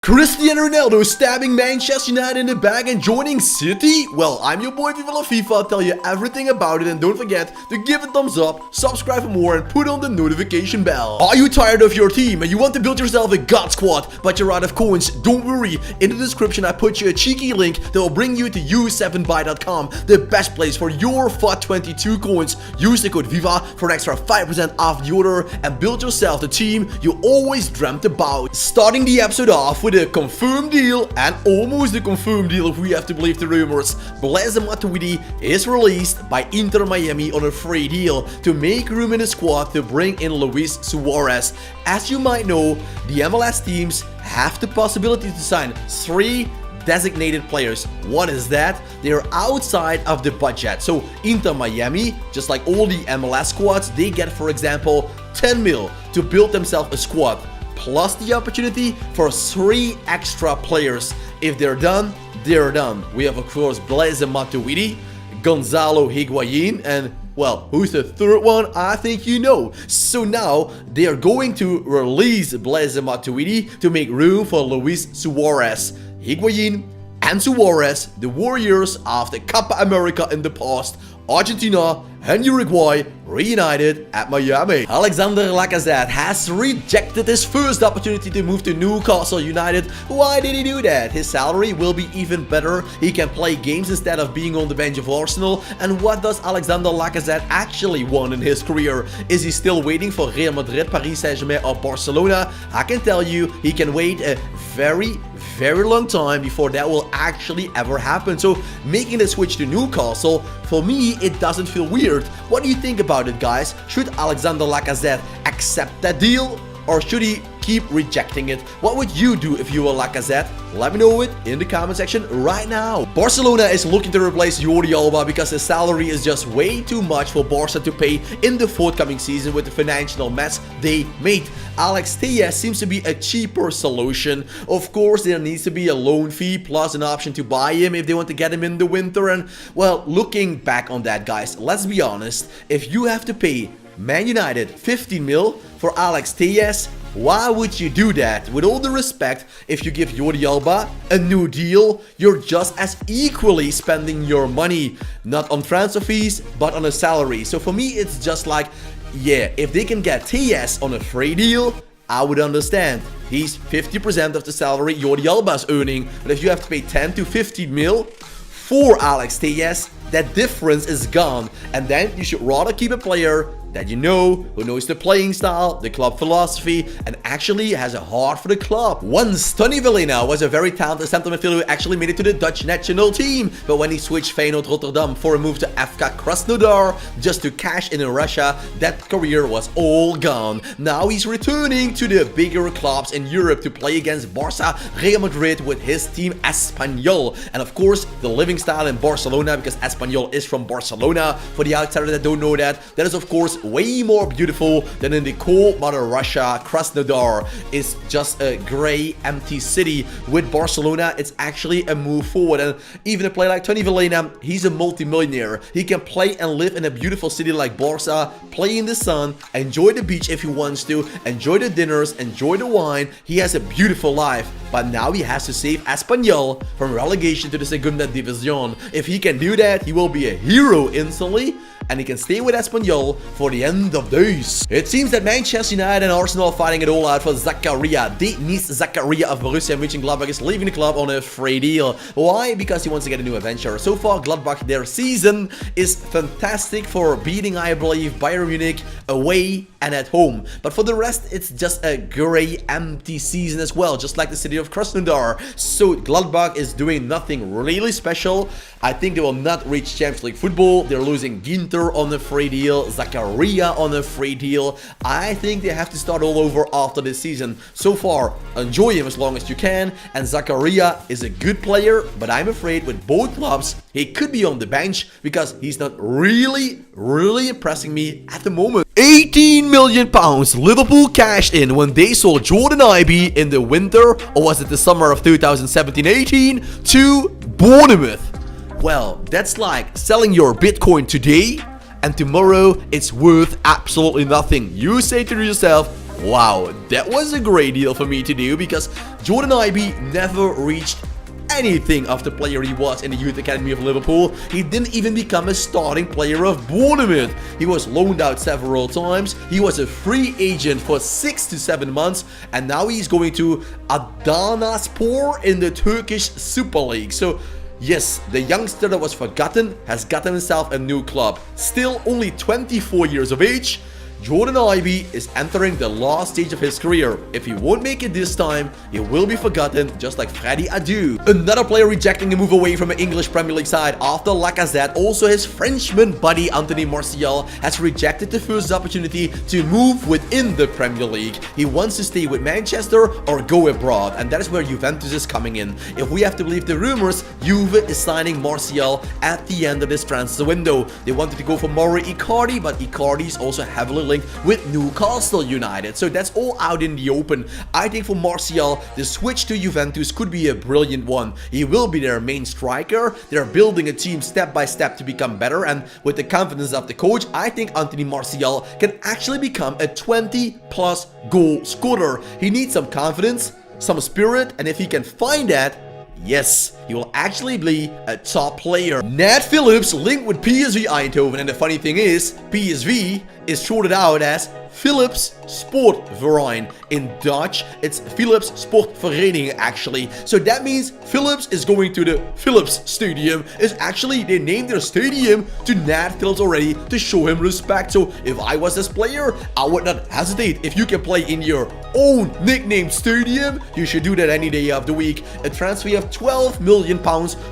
Cristiano Ronaldo stabbing Manchester United in the back and joining City? Well, I'm your boy FIFA. I'll tell you everything about it, and don't forget to give a thumbs up, subscribe for more, and put on the notification bell. Are you tired of your team and you want to build yourself a god squad but you're out of coins? Don't worry, in the description I put you a cheeky link that will bring you to u7buy.com, the best place for your FUT22 coins. Use the code VIVA for an extra 5% off the order and build yourself the team you always dreamt about. Starting the episode off with a confirmed deal, and almost a confirmed deal if we have to believe the rumors. Blaise Matuidi is released by Inter Miami on a free deal to make room in the squad to bring in Luis Suarez. As you might know, the MLS teams have the possibility to sign 3 designated players. What is that? They're outside of the budget. So Inter Miami, just like all the MLS squads, they get, for example, 10 mil to build themselves a squad, plus the opportunity for 3 extra players. If they're done, they're done. We have, of course, Blaise Matuidi, Gonzalo Higuain, and, well, who's the third one? I think you know. So now they are going to release Blaise Matuidi to make room for Luis Suarez. Higuain and Suarez, the warriors of the Copa America in the past, Argentina and Uruguay reunited at Miami. Alexander Lacazette has rejected his first opportunity to move to Newcastle United. Why did he do that? His salary will be even better. He can play games instead of being on the bench of Arsenal. And what does Alexander Lacazette actually want in his career? Is he still waiting for Real Madrid, Paris Saint-Germain or Barcelona? I can tell you, he can wait a very long time before that will actually ever happen. So making the switch to Newcastle, for me, it doesn't feel weird. What do you think about it, guys? Should Alexander Lacazette accept that deal, or should he keep rejecting it? What would you do if you were Lacazette? Let me know it in the comment section right now. Barcelona is looking to replace Jordon Ibe because his salary is just way too much for Barca to pay in the forthcoming season with the financial mess they made. Alex Telles seems to be a cheaper solution. Of course, there needs to be a loan fee plus an option to buy him if they want to get him in the winter. And, well, looking back on that, guys, let's be honest. If you have to pay Man United 15 mil for Alex Telles, why would you do that? With all the respect, if you give Jordon Ibe a new deal, you're just as equally spending your money, not on transfer fees, but on a salary. So for me, it's just like, yeah, if they can get Telles on a free deal, I would understand. He's 50% of the salary Jordon Ibe is earning, but if you have to pay 10 to 15 mil for Alex Telles, that difference is gone. And then you should rather keep a player that you know, who knows the playing style, the club philosophy, and actually has a heart for the club. Once, Tony Vilhena was a very talented centre midfielder who actually made it to the Dutch national team, but when he switched Feyenoord Rotterdam for a move to FK Krasnodar just to cash in Russia, that career was all gone. Now he's returning to the bigger clubs in Europe to play against Barca, Real Madrid with his team Espanyol, and of course the living style in Barcelona, because Espanyol is from Barcelona. For the outsiders that don't know that is of course way more beautiful than in the cold mother Russia. Krasnodar is just a grey, empty city. With Barcelona, it's actually a move forward. And even a player like Tony Vilhena, he's a multi-millionaire. He can play and live in a beautiful city like Barca, play in the sun, enjoy the beach if he wants to, enjoy the dinners, enjoy the wine. He has a beautiful life. But now he has to save Espanyol from relegation to the Segunda División. If he can do that, he will be a hero instantly, and he can stay with Espanyol for the end of days. It seems that Manchester United and Arsenal are fighting it all out for Zakaria. Denis Zakaria of Borussia Mönchengladbach is leaving the club on a free deal. Why? Because he wants to get a new adventure. So far, Gladbach, their season is fantastic for beating, I believe, Bayern Munich away and at home. But for the rest, it's just a grey, empty season as well, just like the city of Krasnodar. So Gladbach is doing nothing really special. I think they will not reach Champions League football. They're losing Ginter on a free deal, Zakaria on a free deal. I think they have to start all over after this season. So far, enjoy him as long as you can. And Zakaria is a good player, but I'm afraid with both clubs, he could be on the bench because he's not really impressing me at the moment. 18 million pounds Liverpool cashed in when they sold Jordon Ibe in the winter, or was it the summer of 2017-18, to Bournemouth. Well, that's like selling your Bitcoin today and tomorrow it's worth absolutely nothing. You say to yourself, Wow, that was a great deal for me to do because Jordon Ibe never reached anything of the player he was in the youth academy of Liverpool. He didn't even become a starting player of Bournemouth. He was loaned out several times. He was a free agent for 6 to 7 months, and now he's going to Adanaspor in the Turkish Super League. So yes, the youngster that was forgotten has gotten himself a new club. Still only 24 years of age, Jordon Ibe is entering the last stage of his career. If he won't make it this time, he will be forgotten, just like Freddie Adu. Another player rejecting a move away from an English Premier League side after Lacazette. Also, his Frenchman buddy Anthony Martial has rejected the first opportunity to move within the Premier League. He wants to stay with Manchester or go abroad, and that is where Juventus is coming in. If we have to believe the rumors, Juve is signing Martial at the end of this transfer window. They wanted to go for Mauro Icardi, but Icardi is also heavily linked with Newcastle United, so that's all out in the open. I think for Martial, the switch to Juventus could be a brilliant one. He will be their main striker. They're building a team step by step to become better, and with the confidence of the coach, I think Anthony Martial can actually become a 20+ goal scorer. He needs some confidence, some spirit, and if he can find that, yes, he will actually be a top player. Nat Phillips linked with PSV Eindhoven, and the funny thing is, PSV is shorted out as Philips Sportverein. In Dutch, it's Philips Sportvereniging actually. So that means Philips is going to the Philips Stadium. Is actually, they named their stadium to Nat Phillips already to show him respect. So if I was this player, I would not hesitate. If you can play in your own nicknamed stadium, you should do that any day of the week. A transfer of £12 million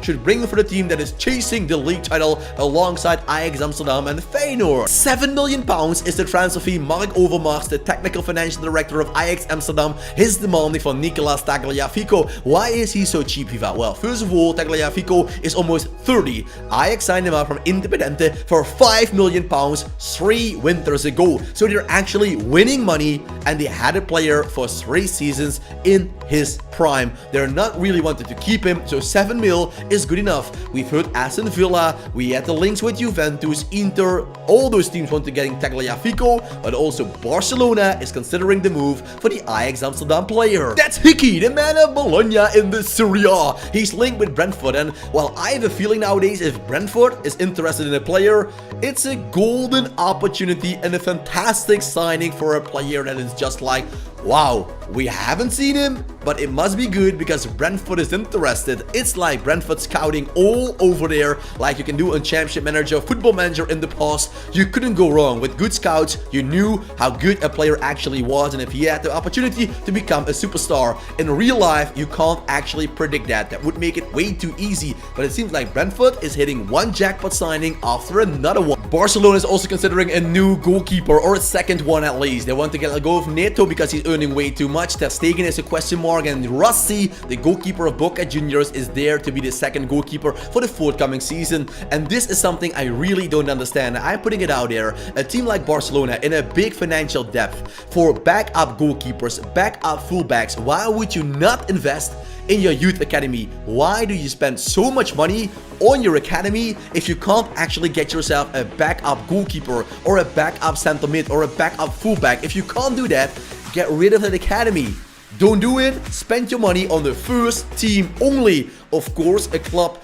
should bring for the team that is chasing the league title alongside Ajax Amsterdam and Feyenoord. £7 million is the transfer fee Mark Overmars, the technical financial director of Ajax Amsterdam, is demanding for Nicolas Tagliafico. Why is he so cheap, FIFA? Well, first of all, Tagliafico is almost 30. Ajax signed him out from Independiente for £5 million 3 winters ago. So they're actually winning money, and they had a player for 3 seasons in his prime. They're not really wanting to keep him, so 7 mil is good enough. We've heard Aston Villa, we had the links with Juventus, Inter, all those teams want to getting Tagliafico, but also Barcelona is considering the move for the Ajax Amsterdam player. That's Hickey, the man of Bologna in the Serie A. He's linked with Brentford, and well, I have a feeling nowadays if Brentford is interested in a player, it's a golden opportunity and a fantastic signing for a player that is just like, wow, we haven't seen him, but it must be good because Brentford is interested. It's like Brentford scouting all over there, like you can do on Championship Manager, Football Manager in the past. You couldn't go wrong. With good scouts, you knew how good a player actually was, and if he had the opportunity to become a superstar. In real life, you can't actually predict that. That would make it way too easy, but it seems like Brentford is hitting one jackpot signing after another one. Barcelona is also considering a new goalkeeper, or a second one at least. They want to get a go of Neto because he's earning way too much. Ter Stegen is a question mark, and Rossi, the goalkeeper of Boca Juniors, is there to be the second goalkeeper for the forthcoming season. And this is something I really don't understand. I'm putting it out there. A team like Barcelona in a big financial depth for backup goalkeepers, backup fullbacks. Why would you not invest in your youth academy? Why do you spend so much money on your academy if you can't actually get yourself a backup goalkeeper or a backup center mid or a backup fullback? If you can't do that, get rid of that academy. Don't do it. Spend your money on the first team only. Of course, a club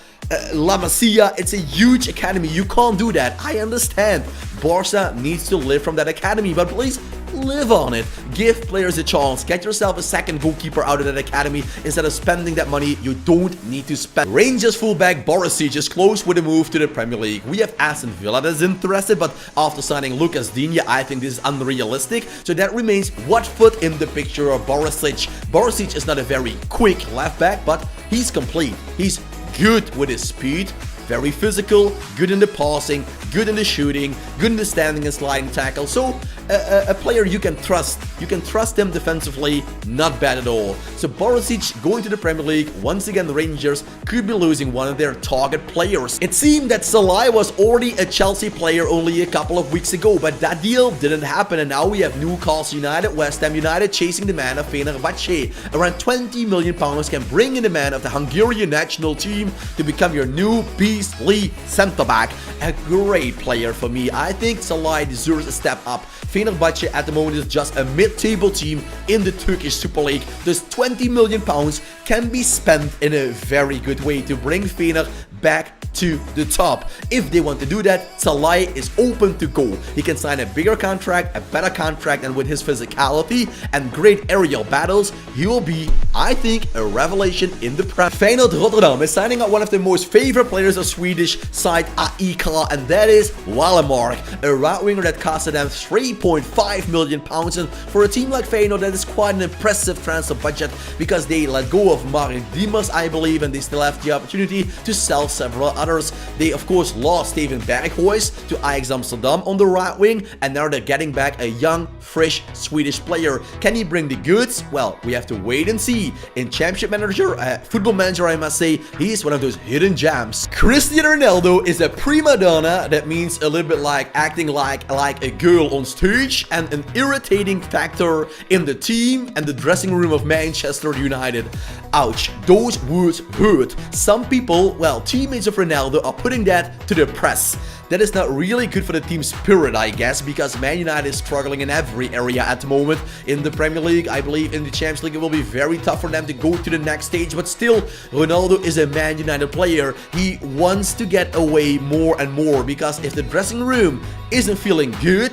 La Masia, it's a huge academy. You can't do that. I understand. Barca needs to live from that academy, but please live on it. Give players a chance. Get yourself a second goalkeeper out of that academy instead of spending that money you don't need to spend. Rangers fullback Barisic is close with a move to the Premier League. We have Aston Villa that's interested, but after signing Lucas Digne, I think this is unrealistic. So that remains Watford in the picture of Barisic. Barisic is not a very quick left back, but he's complete. He's good with his speed, very physical, good in the passing, good in the shooting, good in the standing and sliding tackle. So a player you can trust. You can trust him defensively, not bad at all. So Barisic going to the Premier League. Once again, the Rangers could be losing one of their target players. It seemed that Salai was already a Chelsea player only a couple of weeks ago, but that deal didn't happen, and now we have Newcastle United, West Ham United chasing the man of Fenerbahce. Around £20 million can bring in the man of the Hungarian national team to become your new beastly centre-back. A great player for me. I think Salai deserves a step up Fenerbahce at the moment is just a mid-table team in the Turkish Super League. Thus 20 million pounds can be spent in a very good way to bring Fener back to the top. If they want to do that, Salai is open to go. He can sign a bigger contract, a better contract, and with his physicality and great aerial battles, he will be, I think, a revelation in the Prem. Feyenoord Rotterdam is signing up one of the most favorite players of Swedish side AIK, and that is Walemark, a right winger that costed them 3.5 million pounds. And for a team like Feyenoord, that is quite an impressive transfer budget because they let go of Mark Dimas, I believe, and they still have the opportunity to sell several others. They of course lost Steven Berghuis to Ajax Amsterdam on the right wing, and now they're getting back a young, fresh Swedish player. Can he bring the goods? Well, we have to wait and see. In Championship Manager, Football Manager, I must say, he is one of those hidden gems. Cristiano Ronaldo is a prima donna. That means a little bit like acting like a girl on stage, and an irritating factor in the team and the dressing room of Manchester United. Ouch, those words hurt. Some people, well, teammates of Ronaldo are putting that to the press. That is not really good for the team spirit, I guess, because Man United is struggling in every area at the moment. In the Premier League, I believe in the Champions League, it will be very tough for them to go to the next stage. But still, Ronaldo is a Man United player. He wants to get away more and more, because if the dressing room isn't feeling good,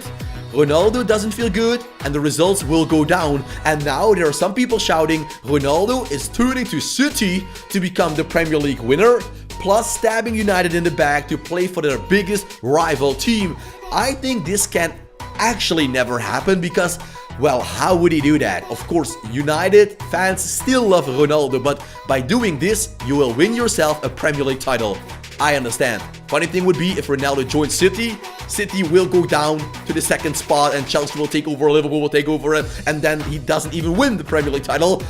Ronaldo doesn't feel good, and the results will go down. And now there are some people shouting Ronaldo is turning to City to become the Premier League winner, plus stabbing United in the back to play for their biggest rival team. I think this can actually never happen because, well, how would he do that? Of course, United fans still love Ronaldo, but by doing this, you will win yourself a Premier League title. I understand. Funny thing would be if Ronaldo joins City, City will go down to the second spot and Chelsea will take over, Liverpool will take over it, and then he doesn't even win the Premier League title.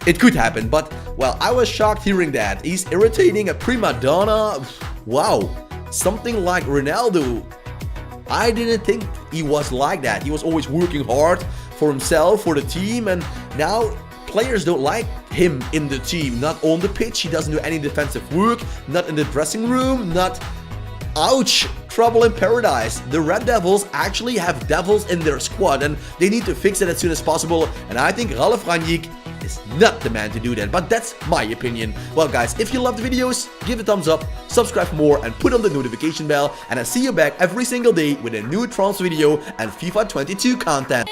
It could happen, but, well, I was shocked hearing that. He's irritating a prima donna. Wow, something like Ronaldo. I didn't think he was like that. He was always working hard for himself, for the team, and now players don't like him in the team. Not on the pitch, he doesn't do any defensive work, not in the dressing room, not... Ouch! Trouble in paradise. The Red Devils actually have devils in their squad, and they need to fix it as soon as possible, and I think Ralf Rangnick is not the man to do that, but that's my opinion. Well guys, if you love the videos, give it a thumbs up, subscribe for more, and put on the notification bell, and I see you back every single day with a new transfer video and FIFA 22 content.